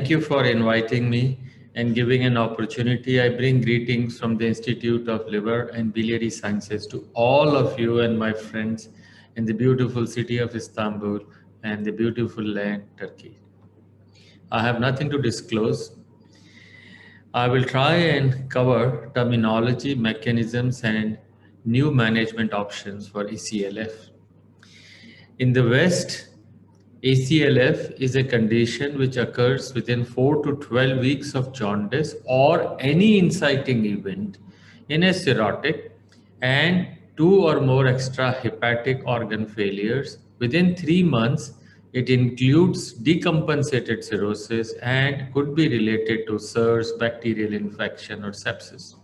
Thank you for inviting me and giving an opportunity. I bring greetings from the Institute of Liver and Biliary Sciences to all of you and my friends in the beautiful city of Istanbul and the beautiful land, Turkey. I have nothing to disclose. I will try and cover terminology, mechanisms, and new management options for ECLF. In the West, ACLF is a condition which occurs within 4 to 12 weeks of jaundice or any inciting event in a cirrhotic and two or more extrahepatic organ failures. Within 3 months, it includes decompensated cirrhosis and could be related to SIRS, bacterial infection, or sepsis.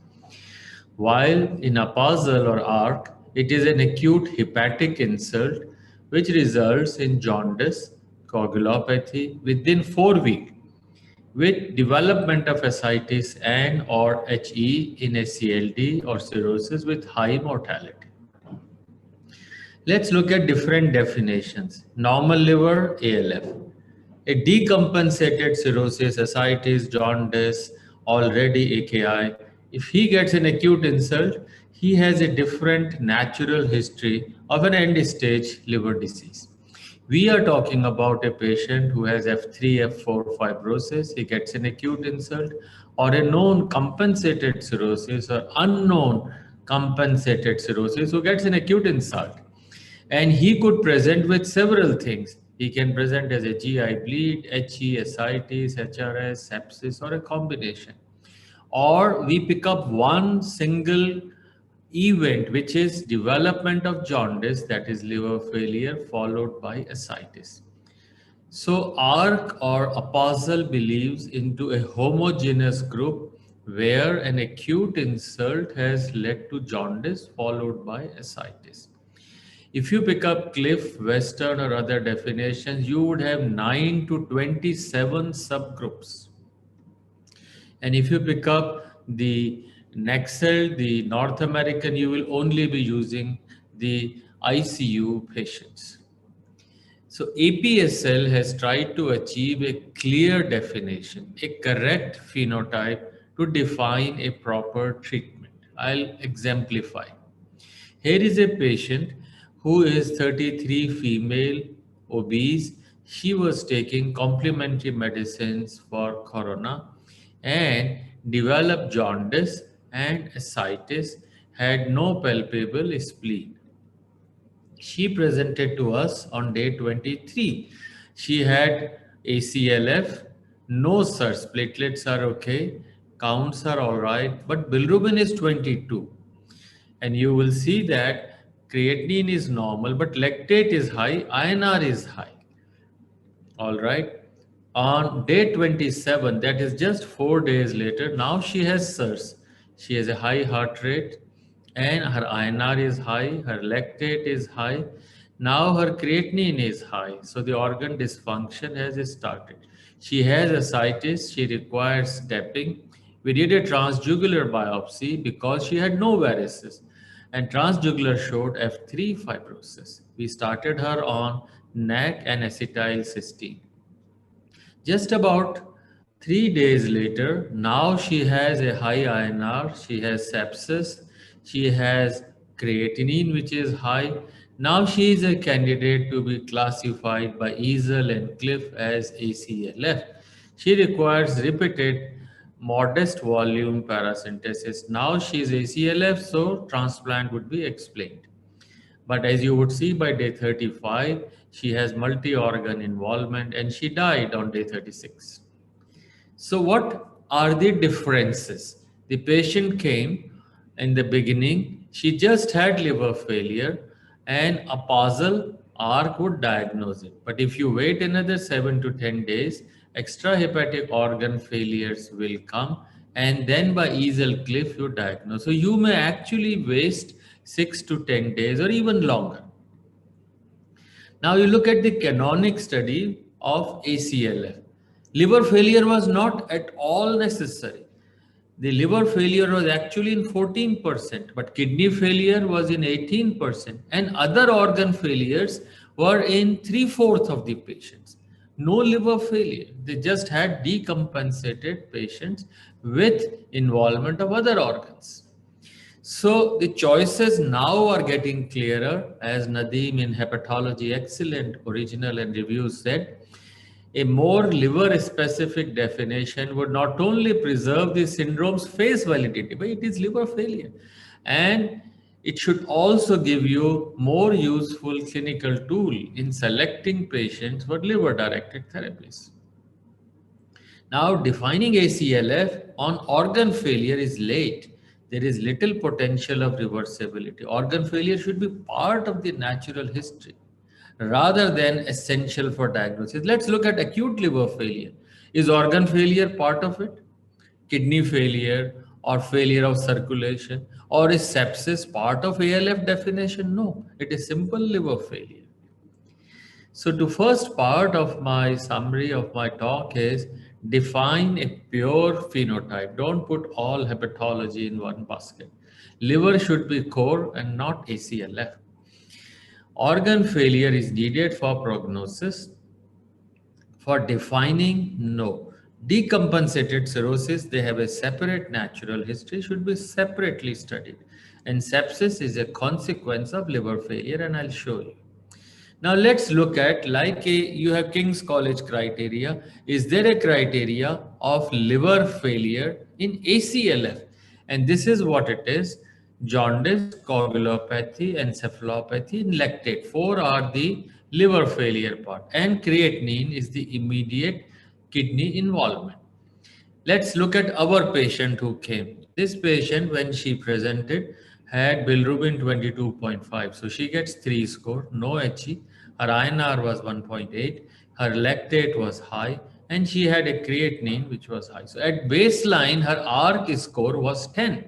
While in Apazal or ARC, it is an acute hepatic insult which results in jaundice, coagulopathy within 4 weeks with development of ascites and or HE in a CLD or cirrhosis with high mortality. Let's look at different definitions. Normal liver, ALF. A decompensated cirrhosis, ascites, jaundice, already AKI. If he gets an acute insult, he has a different natural history of an end stage liver disease. We are talking about a patient who has F3, F4 fibrosis, he gets an acute insult, or a known compensated cirrhosis or unknown compensated cirrhosis who gets an acute insult. And he could present with several things. He can present as a GI bleed, HE, ascites, HRS, sepsis, or a combination. Or we pick up one single event, which is development of jaundice, that is liver failure, followed by ascites. So ARC or Apostle believes into a homogeneous group where an acute insult has led to jaundice followed by ascites. If you pick up Cliff, Western, or other definitions, you would have 9 to 27 subgroups. And if you pick up the Nexel, the North American, you will only be using the ICU patients. So APSL has tried to achieve a clear definition, a correct phenotype to define a proper treatment. I'll exemplify. Here is a patient who is 33, female, obese. She was taking complementary medicines for corona and developed jaundice and ascites, had no palpable spleen. She presented to us on day 23. She had ACLF, no SIRS, platelets are okay, counts are all right, but bilirubin is 22. And you will see that creatinine is normal, but lactate is high, INR is high. All right. On day 27, that is just 4 days later, now she has SIRS. She has a high heart rate and her INR is high, her lactate is high. Now her creatinine is high. So the organ dysfunction has started. She has ascites, she requires stepping. We did a transjugular biopsy because she had no varices and transjugular showed F3 fibrosis. We started her on NAC and acetylcysteine. Just about 3 days later, now she has a high INR, she has sepsis, she has creatinine, which is high. Now she is a candidate to be classified by Easel and Cliff as ACLF. She requires repeated modest volume paracentesis. Now she is ACLF, so transplant would be explained. But as you would see by day 35, she has multi-organ involvement and she died on day 36. So what are the differences? The patient came in the beginning, she just had liver failure and a puzzle ARC would diagnose it. But if you wait another 7 to 10 days, extrahepatic organ failures will come and then by EASL Cliff you diagnose. So you may actually waste 6 to 10 days or even longer. Now you look at the canonic study of ACLF. Liver failure was not at all necessary. The liver failure was actually in 14%, but kidney failure was in 18%, and other organ failures were in 3/4 of the patients. no liver failure. They just had decompensated patients with involvement of other organs. So the choices now are getting clearer, as Nadeem in Hepatology Excellent Original and Review said. A more liver specific definition would not only preserve the syndrome's face validity, but it is liver failure. And it should also give you more useful clinical tool in selecting patients for liver directed therapies. Now, defining ACLF on organ failure is late. There is little potential of reversibility. Organ failure should be part of the natural history rather than essential for diagnosis. Let's look at acute liver failure. Is organ failure part of it? Kidney failure or failure of circulation? Or is sepsis part of ALF definition? No, it is simple liver failure. So the first part of my summary of my talk is define a pure phenotype. Don't put all hepatology in one basket. Liver should be core and not ACLF. Organ failure is needed for prognosis. For defining, no. Decompensated cirrhosis, they have a separate natural history, should be separately studied. And sepsis is a consequence of liver failure, and I'll show you. Now let's look at, you have King's College criteria. Is there a criteria of liver failure in ACLF? And this is what it is: jaundice, coagulopathy, encephalopathy, and lactate. Four are the liver failure part, and creatinine is the immediate kidney involvement. Let's look at our patient who came. This patient, when she presented, had bilirubin 22.5. So she gets 3 score, no HE. Her INR was 1.8. Her lactate was high. And she had a creatinine which was high. So at baseline, her ARC score was 10.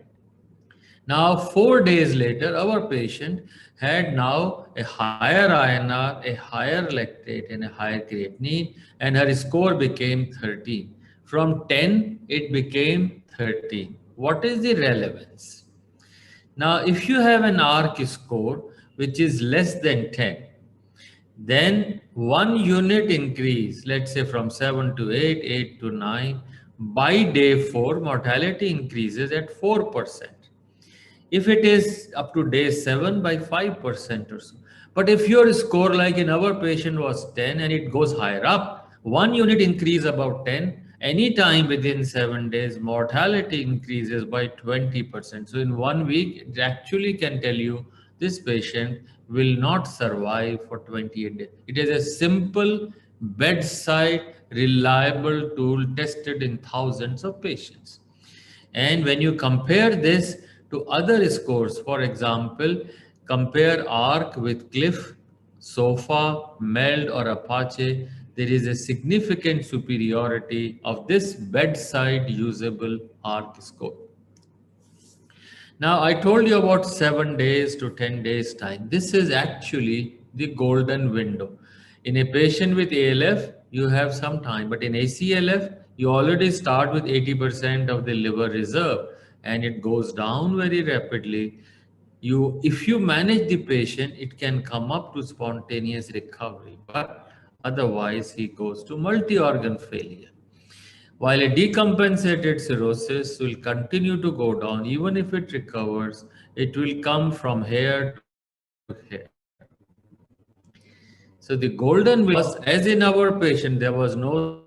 Now, 4 days later, our patient had now a higher INR, a higher lactate, and a higher creatinine, and her score became 13. From 10, it became 13. What is the relevance? Now, if you have an ARC score which is less than 10, then 1 unit increase, let's say from 7 to 8, 8 to 9, by day 4, mortality increases at 4%. If it is up to day 7, by 5% or so. But if your score, like in our patient, was 10 and it goes higher up, 1 unit increase about 10, anytime within 7 days, mortality increases by 20%. So in 1 week, it actually can tell you this patient will not survive for 28 days. It is a simple, bedside, reliable tool tested in thousands of patients. And when you compare this to other scores, for example, compare ARC with CLIF, SOFA, MELD, or Apache, there is a significant superiority of this bedside usable ARC score. Now, I told you about 7 days to 10 days time. This is actually the golden window. In a patient with ALF, you have some time, but in ACLF, you already start with 80% of the liver reserve, and it goes down very rapidly. If you manage the patient, it can come up to spontaneous recovery, but otherwise he goes to multi-organ failure. While a decompensated cirrhosis will continue to go down, even if it recovers, it will come from here to here. So the golden was, as in our patient, there was no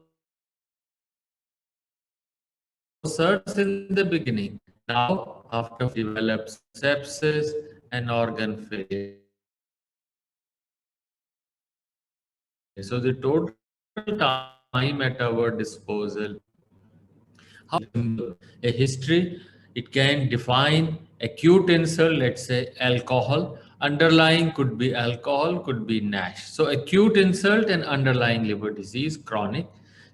SIRS in the beginning. Now, after developed sepsis and organ failure. So the total time at our disposal, a history, it can define acute insult, let's say alcohol. Underlying could be alcohol, could be NASH. So acute insult and underlying liver disease, chronic.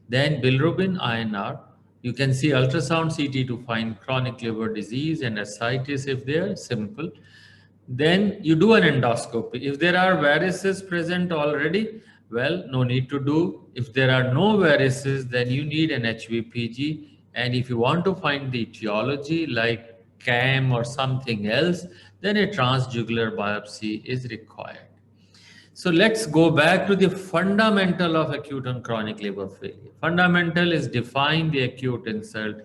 Then bilirubin, INR. You can see ultrasound CT to find chronic liver disease and ascites if they are simple. Then you do an endoscopy. If there are varices present already, well, no need to do. If there are no varices, then you need an HVPG. And if you want to find the etiology like CAM or something else, then a transjugular biopsy is required. So let's go back to the fundamental of acute and chronic liver failure. Fundamental is define the acute insult,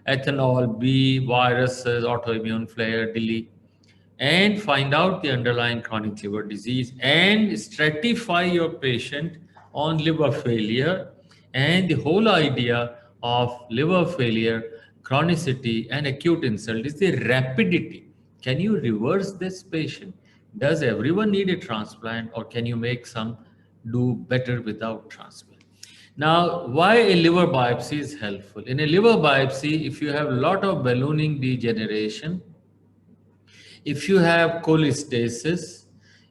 ethanol, B, viruses, autoimmune flare, DILI, and find out the underlying chronic liver disease and stratify your patient on liver failure. And the whole idea of liver failure, chronicity, and acute insult is the rapidity. Can you reverse this patient? Does everyone need a transplant, or can you make some do better without transplant? Now, why a liver biopsy is helpful? In a liver biopsy, if you have a lot of ballooning degeneration, if you have cholestasis,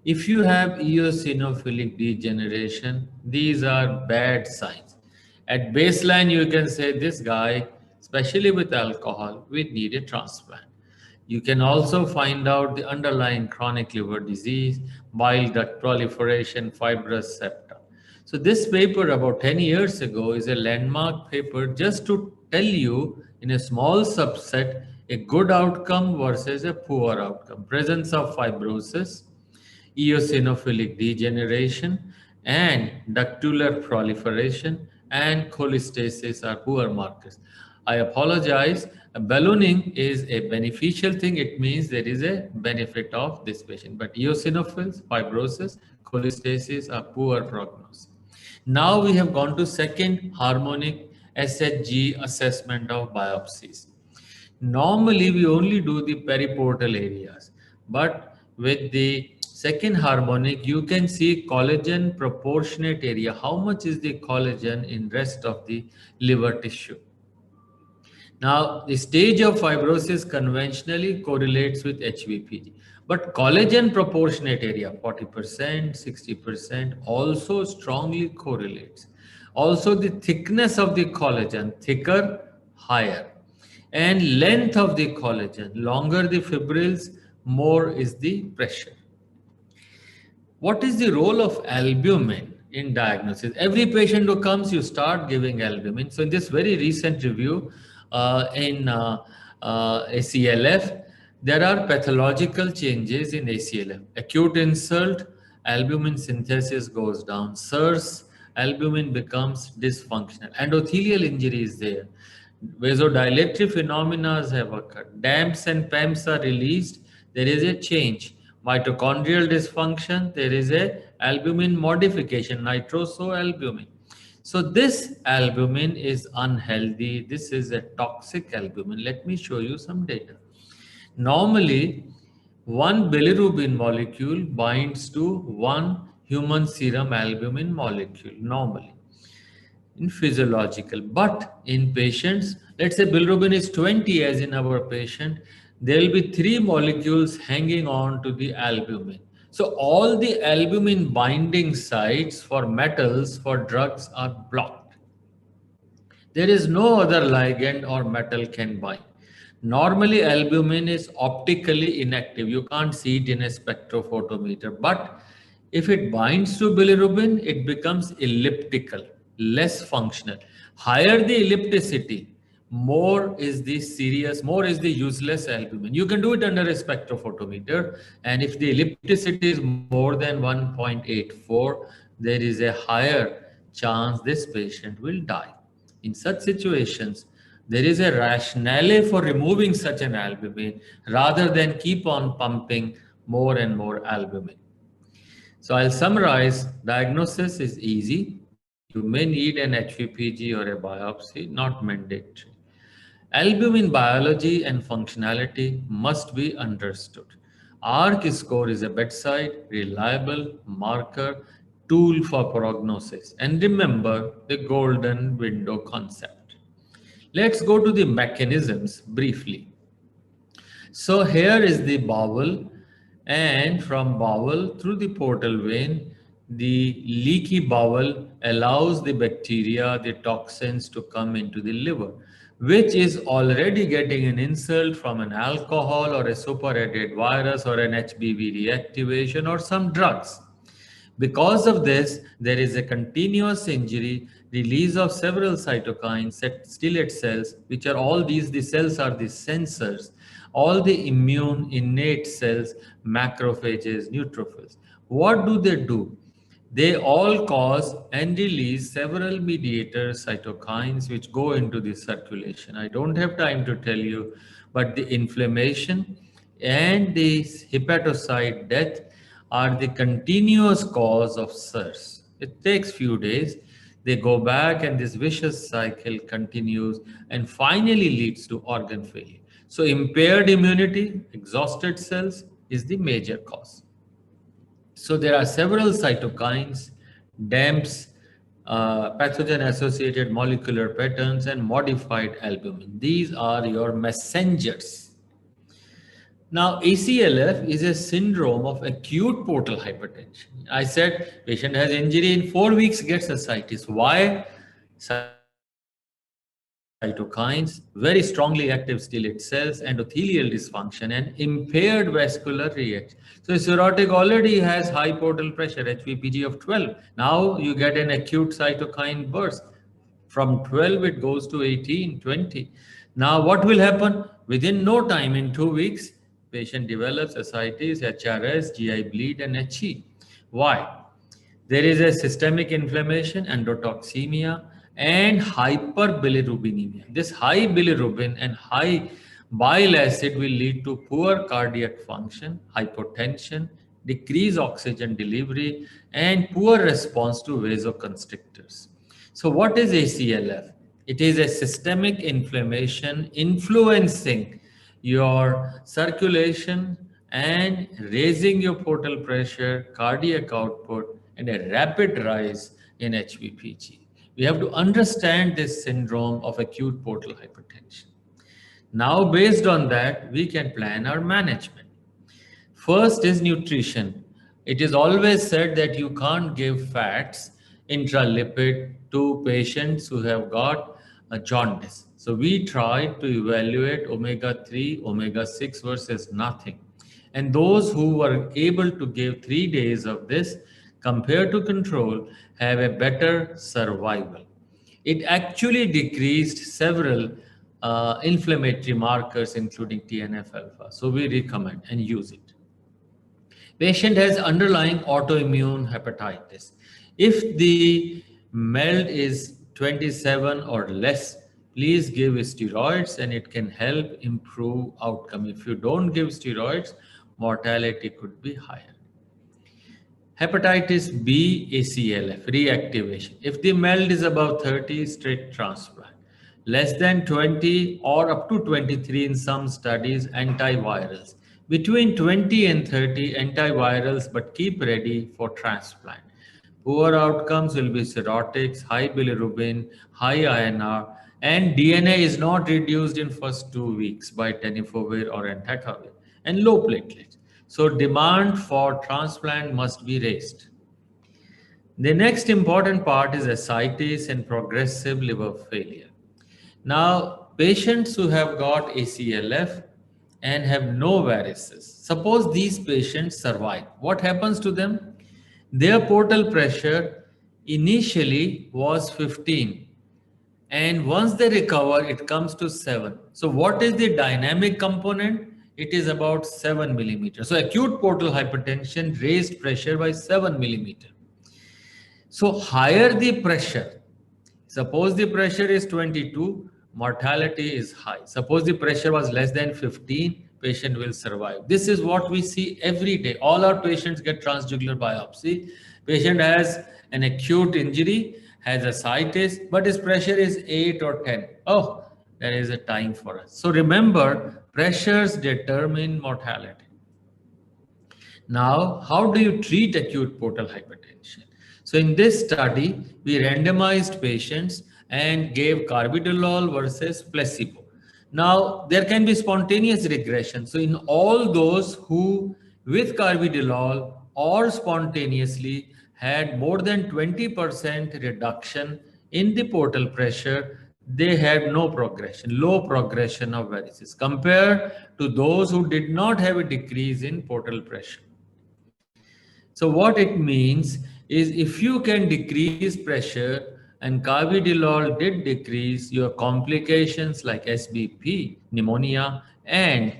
if you have eosinophilic degeneration, these are bad signs. At baseline, you can say this guy, especially with alcohol, we need a transplant. You can also find out the underlying chronic liver disease, bile duct proliferation, fibrous septa. So this paper about 10 years ago is a landmark paper just to tell you in a small subset a good outcome versus a poor outcome. Presence of fibrosis, eosinophilic degeneration, and ductular proliferation and cholestasis are poor markers. I apologize. Ballooning is a beneficial thing. It means there is a benefit of this patient. But eosinophils, fibrosis, cholestasis are poor prognosis. Now we have gone to second harmonic SHG assessment of biopsies. Normally, we only do the periportal areas, but with the second harmonic, you can see collagen proportionate area. How much is the collagen in rest of the liver tissue? Now, the stage of fibrosis conventionally correlates with HVPG, but collagen proportionate area, 40%, 60%, also strongly correlates. Also, the thickness of the collagen, thicker, higher. And length of the collagen, longer the fibrils, more is the pressure. What is the role of albumin in diagnosis? Every patient who comes, you start giving albumin. So in this very recent review in ACLF, there are pathological changes in ACLF. Acute insult, albumin synthesis goes down. SIRS, albumin becomes dysfunctional. Endothelial injury is there. Vasodilatory phenomena have occurred. DAMPs and PAMPs are released. There is a change. Mitochondrial dysfunction, there is a albumin modification, nitrosoalbumin. So this albumin is unhealthy. This is a toxic albumin. Let me show you some data. Normally, one bilirubin molecule binds to one human serum albumin molecule, normally in physiological. But in patients, let's say bilirubin is 20 as in our patient, there will be 3 molecules hanging on to the albumin. So all the albumin binding sites for metals, for drugs are blocked. There is no other ligand or metal can bind. Normally albumin is optically inactive. You can't see it in a spectrophotometer. But if it binds to bilirubin, it becomes elliptical, less functional. Higher the ellipticity, more is the serious, more is the useless albumin. You can do it under a spectrophotometer. And if the ellipticity is more than 1.84, there is a higher chance this patient will die. In such situations, there is a rationale for removing such an albumin rather than keep on pumping more and more albumin. So I'll summarize. Diagnosis is easy. You may need an HVPG or a biopsy, not mandatory. Albumin biology and functionality must be understood. ARC score is a bedside, reliable marker, tool for prognosis. And remember the golden window concept. Let's go to the mechanisms briefly. So here is the bowel, and from bowel through the portal vein, the leaky bowel allows the bacteria, the toxins to come into the liver, which is already getting an insult from an alcohol or a superadded virus or an HBV reactivation or some drugs. Because of this, there is a continuous injury, release of several cytokines, stellate cells, which are all these, the cells are the sensors, all the immune innate cells, macrophages, neutrophils. What do they do? They all cause and release several mediator cytokines which go into the circulation. I don't have time to tell you, but the inflammation and the hepatocyte death are the continuous cause of SIRS. It takes few days. They go back and this vicious cycle continues and finally leads to organ failure. So impaired immunity, exhausted cells is the major cause. So there are several cytokines, DAMPs, pathogen-associated molecular patterns, and modified albumin. These are your messengers. Now, ACLF is a syndrome of acute portal hypertension. I said patient has injury in 4 weeks, gets ascites. Why? Cytokines, very strongly active stellate cells, endothelial dysfunction, and impaired vascular reaction. So cirrhotic already has high portal pressure, HVPG of 12. Now you get an acute cytokine burst. From 12, it goes to 18, 20. Now what will happen? Within no time, in 2 weeks, patient develops ascites, HRS, GI bleed, and HE. Why? There is a systemic inflammation, endotoxemia, and hyperbilirubinemia. This high bilirubin and high bile acid will lead to poor cardiac function, hypotension, decreased oxygen delivery, and poor response to vasoconstrictors. So what is ACLF? It is a systemic inflammation influencing your circulation and raising your portal pressure, cardiac output, and a rapid rise in HVPG. We have to understand this syndrome of acute portal hypertension. Now, based on that, we can plan our management. First is nutrition. It is always said that you can't give fats, intralipid, to patients who have got a jaundice. So we try to evaluate omega-3, omega-6 versus nothing. And those who were able to give 3 days of this compared to control have a better survival. It actually decreased several inflammatory markers, including TNF alpha. So we recommend and use it. Patient has underlying autoimmune hepatitis. If the MELD is 27 or less, please give steroids and it can help improve outcome. If you don't give steroids, mortality could be higher. Hepatitis B ACLF, reactivation. If the MELD is above 30, straight transplant. Less than 20 or up to 23 in some studies, antivirals. Between 20 and 30 antivirals, but keep ready for transplant. Poor outcomes will be cirrhotics, high bilirubin, high INR, and DNA is not reduced in first 2 weeks by tenofovir or entecavir, and low platelets. So demand for transplant must be raised. The next important part is ascites and progressive liver failure. Now, patients who have got ACLF and have no varices, suppose these patients survive. What happens to them? Their portal pressure initially was 15, and once they recover, it comes to 7. So what is the dynamic component? It is about 7 millimeters. So acute portal hypertension raised pressure by 7 millimeters. So higher the pressure, suppose the pressure is 22, mortality is high. Suppose the pressure was less than 15, patient will survive. This is what we see every day. All our patients get transjugular biopsy. Patient has an acute injury, has ascites, but his pressure is 8 or 10. Oh, there is a time for us. So remember, pressures determine mortality. Now, how do you treat acute portal hypertension? So in this study, we randomized patients and gave carvedilol versus placebo. Now, there can be spontaneous regression. So in all those who with carvedilol or spontaneously had more than 20% reduction in the portal pressure, they had no progression, low progression of varices compared to those who did not have a decrease in portal pressure. So what it means is if you can decrease pressure, and carvedilol did decrease, your complications like SBP, pneumonia, and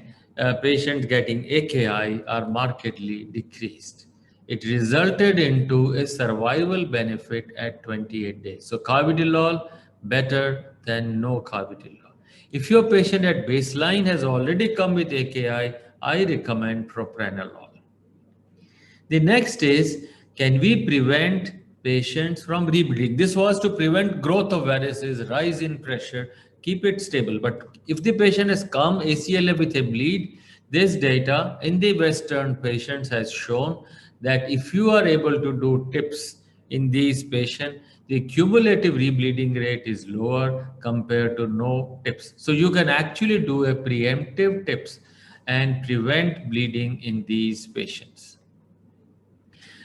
patient getting AKI are markedly decreased. It resulted into a survival benefit at 28 days. So carvedilol better than no carvedilol. If your patient at baseline has already come with AKI, I recommend propranolol. The next is, can we prevent patients from rebleeding? This was to prevent growth of varices, rise in pressure, keep it stable. But if the patient has come ACLF with a bleed, this data in the Western patients has shown that if you are able to do TIPS in these patients, the cumulative rebleeding rate is lower compared to no TIPS. So you can actually do a preemptive TIPS and prevent bleeding in these patients.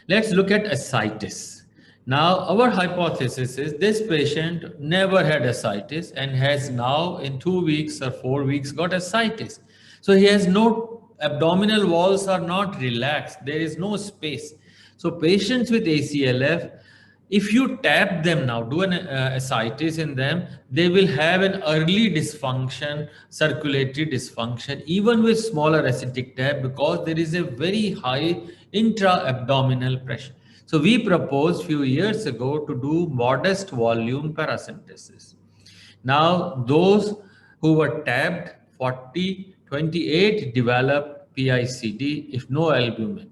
Let's look at ascites. Now, our hypothesis is this patient never had ascites and has now in 2 weeks or 4 weeks got ascites. So he has no abdominal walls are not relaxed. There is no space. So patients with ACLF, if you tap them now, do an ascites in them, they will have an early dysfunction, circulatory dysfunction, even with smaller ascitic tap, because there is a very high intra-abdominal pressure. So we proposed few years ago to do modest volume paracentesis. Now, those who were tapped 40, 28 developed PICD if no albumin.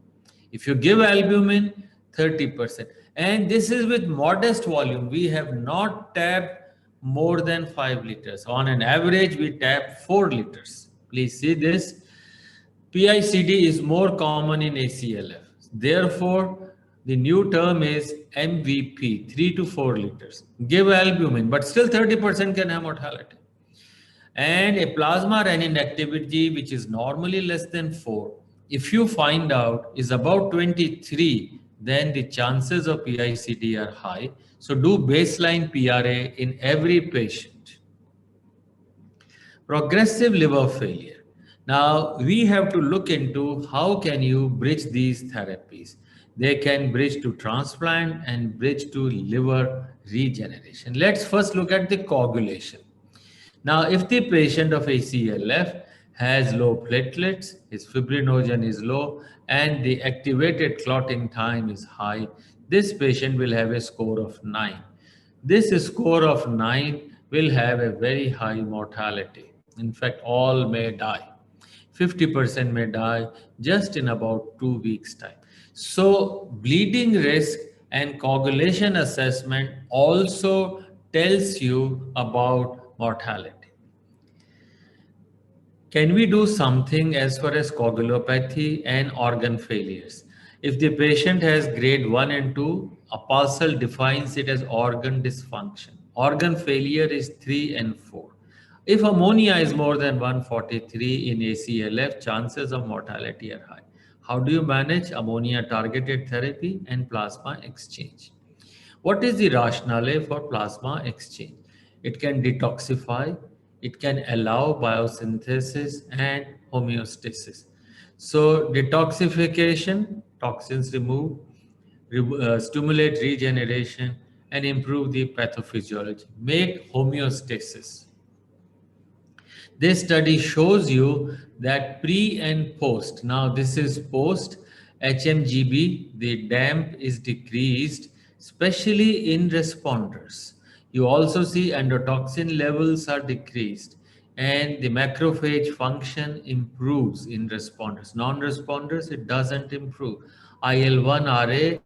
If you give albumin, 30%. And this is with modest volume. We have not tapped more than 5 liters. On an average, we tap 4 liters. Please see this. PICD is more common in ACLF. Therefore, the new term is MVP, 3 to 4 liters. Give albumin, but still 30% can have mortality. And a plasma renin activity, which is normally less than 4, if you find out is about 23, then the chances of PICD are high. So do baseline PRA in every patient. Progressive liver failure. Now, we have to look into how can you bridge these therapies. They can bridge to transplant and bridge to liver regeneration. Let's first look at the coagulation. Now, if the patient of ACLF has low platelets, his fibrinogen is low, and the activated clotting time is high, this patient will have a score of 9. This score of 9 will have a very high mortality. In fact, all may die. 50% may die just in about 2 weeks' time. So, bleeding risk and coagulation assessment also tells you about mortality. Can we do something as far as coagulopathy and organ failures? If the patient has grade 1 and 2, APASL defines it as organ dysfunction. Organ failure is 3 and 4. If ammonia is more than 143 in ACLF, chances of mortality are high. How do you manage ammonia targeted therapy and plasma exchange? What is the rationale for plasma exchange? It can detoxify, it can allow biosynthesis and homeostasis. So detoxification, toxins removed, stimulate regeneration and improve the pathophysiology, make homeostasis. This study shows you that pre and post, now this is post HMGB, the DAMP is decreased, especially in responders. You also see endotoxin levels are decreased and the macrophage function improves in responders. Non-responders, it doesn't improve. IL-1RA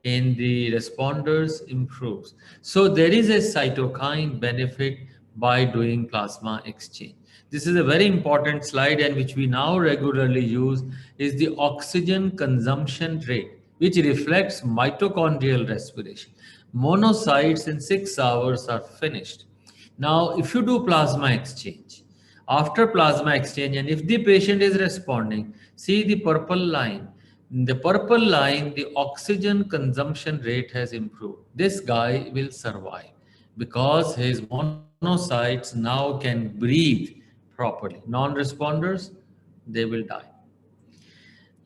in the responders improves. So there is a cytokine benefit by doing plasma exchange. This is a very important slide and which we now regularly use is the oxygen consumption rate, which reflects mitochondrial respiration. Monocytes in 6 hours are finished. Now, if you do plasma exchange, after plasma exchange and if the patient is responding, see the purple line. In the purple line, the oxygen consumption rate has improved. This guy will survive because his monocytes now can breathe properly. Non-responders, they will die.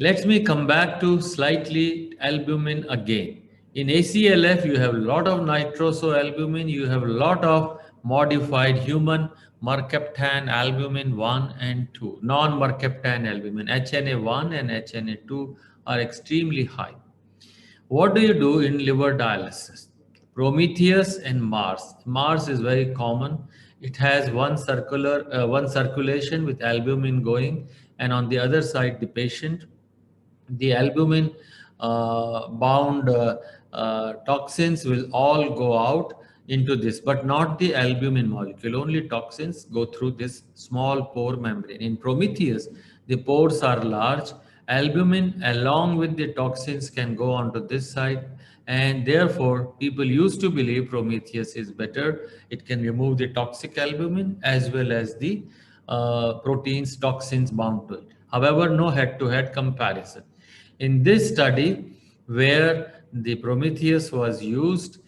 Let me come back to slightly albumin again. In ACLF, you have a lot of nitrosoalbumin, you have a lot of modified human mercaptan albumin 1 and 2. Non-mercaptan albumin, HNA1 and HNA2 are extremely high. What do you do in liver dialysis? Prometheus and Mars. Mars is very common. It has one circulation with albumin going, and on the other side, the patient, the albumin bound toxins will all go out into this, but not the albumin molecule. Only toxins go through this small pore membrane. In Prometheus, the pores are large. Albumin along with the toxins can go onto this side, and therefore people used to believe Prometheus is better. It can remove the toxic albumin as well as the proteins, toxins bound to it. However, no head-to-head comparison. In this study, where the Prometheus was used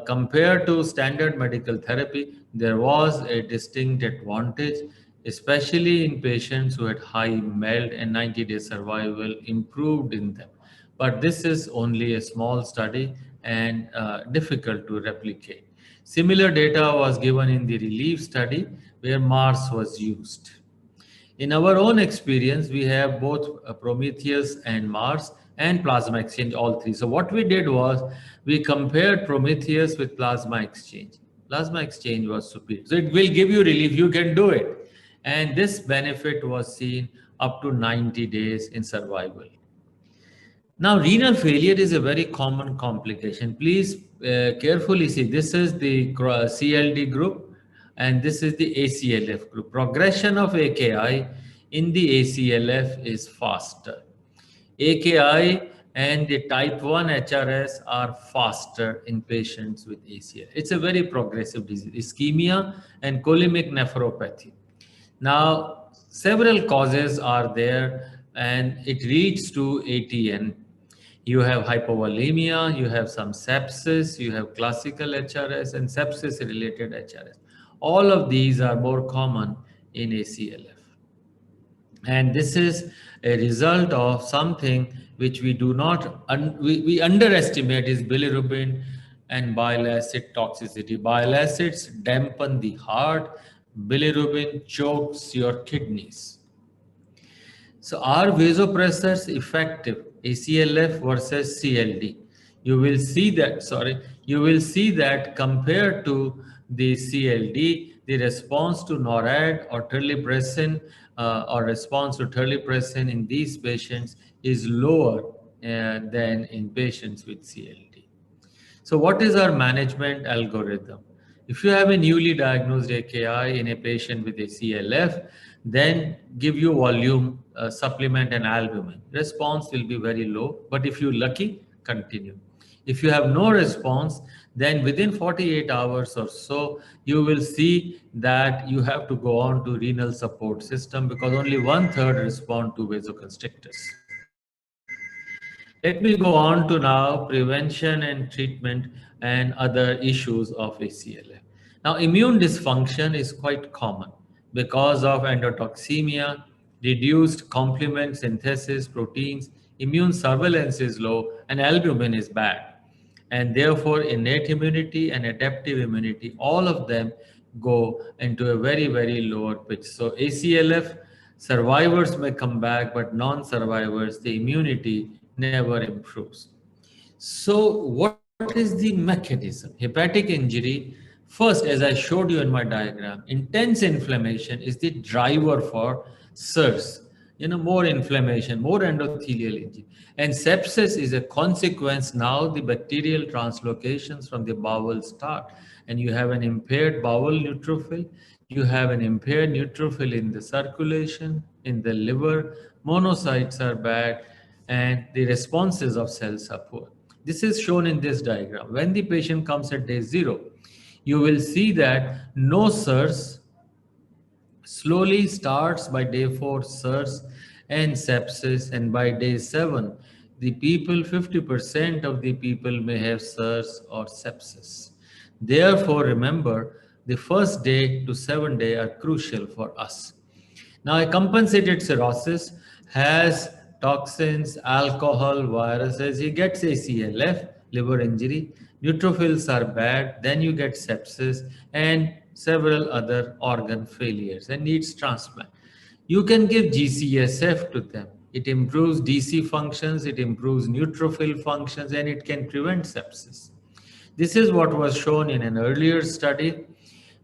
compared to standard medical therapy, there was a distinct advantage, especially in patients who had high MELD and 90-day survival improved in them. But this is only a small study and difficult to replicate. Similar data was given in the RELIEF study where Mars was used. In our own experience, we have both Prometheus and Mars and plasma exchange, all three. So what we did was we compared Prometheus with plasma exchange. Plasma exchange was superior. So it will give you relief, you can do it. And this benefit was seen up to 90 days in survival. Now, renal failure is a very common complication. Please carefully see, this is the CLD group and this is the ACLF group. Progression of AKI in the ACLF is faster. AKI and the type 1 HRS are faster in patients with ACL. It's a very progressive disease, ischemia and cholemic nephropathy. Now, several causes are there and it leads to ATN. You have hypovolemia, you have some sepsis, you have classical HRS and sepsis related HRS. All of these are more common in ACLF. And this is a result of something which we do not, we underestimate is bilirubin and bile acid toxicity. Bile acids dampen the heart, bilirubin chokes your kidneys. So are vasopressors effective? ACLF versus CLD. You will see that compared to the CLD, the response to NORAD or terlipressin or response to terlipressin in these patients is lower than in patients with CLD. So what is our management algorithm? If you have a newly diagnosed AKI in a patient with ACLF, then give you volume, supplement and albumin. Response will be very low, but if you're lucky, continue. If you have no response, then within 48 hours or so, you will see that you have to go on to renal support system because only 1/3 respond to vasoconstrictors. Let me go on to now prevention and treatment and other issues of ACLF. Now, immune dysfunction is quite common because of endotoxemia, reduced complement synthesis proteins, immune surveillance is low, and albumin is bad. And therefore, innate immunity and adaptive immunity, all of them go into a very, very lower pitch. So ACLF survivors may come back, but non-survivors, the immunity never improves. So what is the mechanism? Hepatic injury, first, as I showed you in my diagram, intense inflammation is the driver for SIRS. More inflammation, more endothelial injury. And sepsis is a consequence. Now the bacterial translocations from the bowel start. And you have an impaired bowel neutrophil. You have an impaired neutrophil in the circulation, in the liver. Monocytes are bad and the responses of cells are poor. This is shown in this diagram. When the patient comes at day 0, you will see that no SIRS, slowly starts by day 4 SIRS and sepsis, and by day 7, the people, 50% of the people may have SIRS or sepsis. Therefore, remember, the first day to 7 day are crucial for us. Now, a compensated cirrhosis has toxins, alcohol, viruses. He gets ACLF, liver injury, neutrophils are bad, then you get sepsis and several other organ failures and needs transplant. You can give GCSF to them. It improves DC functions, it improves neutrophil functions, and it can prevent sepsis. This is what was shown in an earlier study.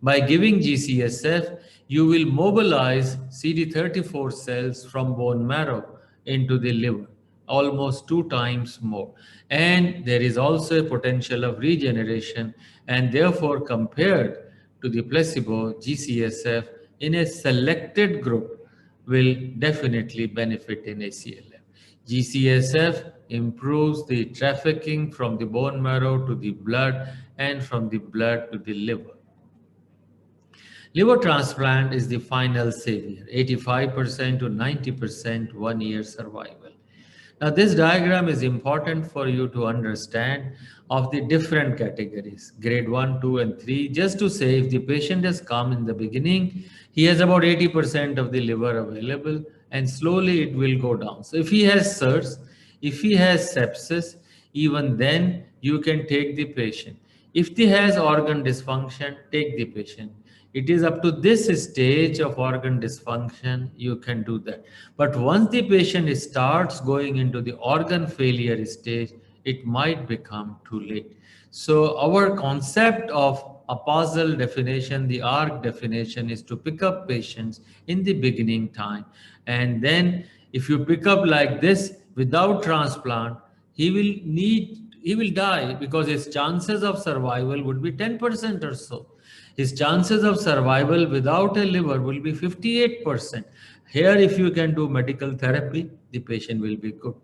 By giving GCSF, you will mobilize CD34 cells from bone marrow into the liver, almost 2 times more. And there is also a potential of regeneration, and therefore, compared to the placebo, GCSF in a selected group will definitely benefit in ACLF. GCSF improves the trafficking from the bone marrow to the blood and from the blood to the liver. Liver transplant is the final savior, 85% to 90% 1 year survival. Now, this diagram is important for you to understand of the different categories, grade 1, 2, and 3, just to say if the patient has come in the beginning, he has about 80% of the liver available, and slowly it will go down. So if he has SIRS, if he has sepsis, even then you can take the patient. If he has organ dysfunction, take the patient. It is up to this stage of organ dysfunction you can do that. But once the patient starts going into the organ failure stage, it might become too late. So our concept of APASL definition, the ARC definition, is to pick up patients in the beginning time. And then if you pick up like this without transplant, he will die because his chances of survival would be 10% or so. His chances of survival without a liver will be 58%. Here, if you can do medical therapy, the patient will be good.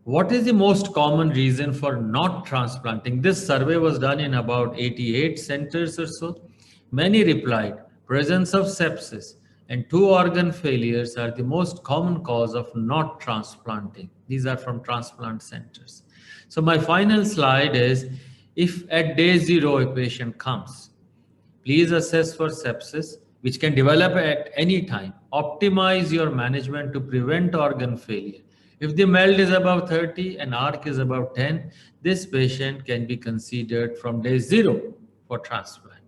What is the most common reason for not transplanting? This survey was done in about 88 centers or so. Many replied, presence of sepsis and 2 organ failures are the most common cause of not transplanting. These are from transplant centers. So my final slide is, if at day 0 a patient comes, please assess for sepsis, which can develop at any time. Optimize your management to prevent organ failure. If the MELD is above 30 and ARC is above 10, this patient can be considered from day 0 for transplant.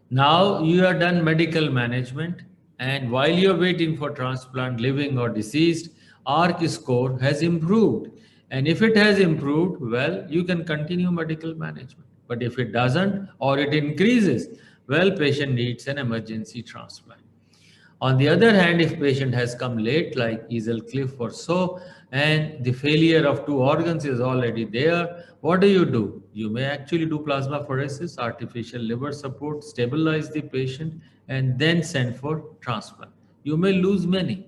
Now you are done medical management, and while you're waiting for transplant, living or deceased, ARC score has improved. And if it has improved, well, you can continue medical management. But if it doesn't or it increases, well, patient needs an emergency transplant. On the other hand, if patient has come late, like Easel Cliff or so, and the failure of 2 organs is already there, what do? You may actually do plasmapheresis, artificial liver support, stabilize the patient, and then send for transplant. You may lose many.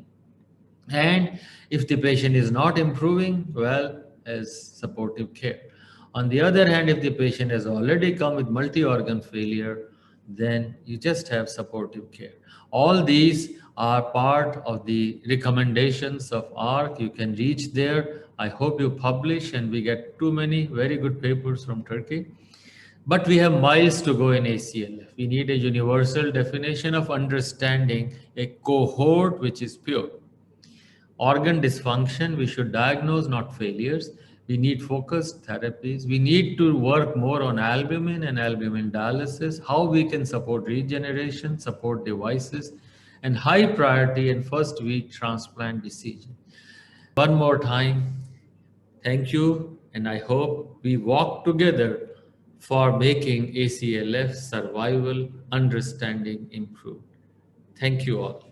And if the patient is not improving, well, as supportive care. On the other hand, if the patient has already come with multi-organ failure, then you just have supportive care. All these are part of the recommendations of ARC. You can reach there. I hope you publish and we get too many very good papers from Turkey. But we have miles to go in ACLF. We need a universal definition of understanding a cohort which is pure. Organ dysfunction, we should diagnose, not failures. We need focused therapies. We need to work more on albumin and albumin dialysis, how we can support regeneration, support devices, and high priority and first week transplant decision. One more time, thank you, and I hope we walk together for making ACLF survival understanding improved. Thank you all.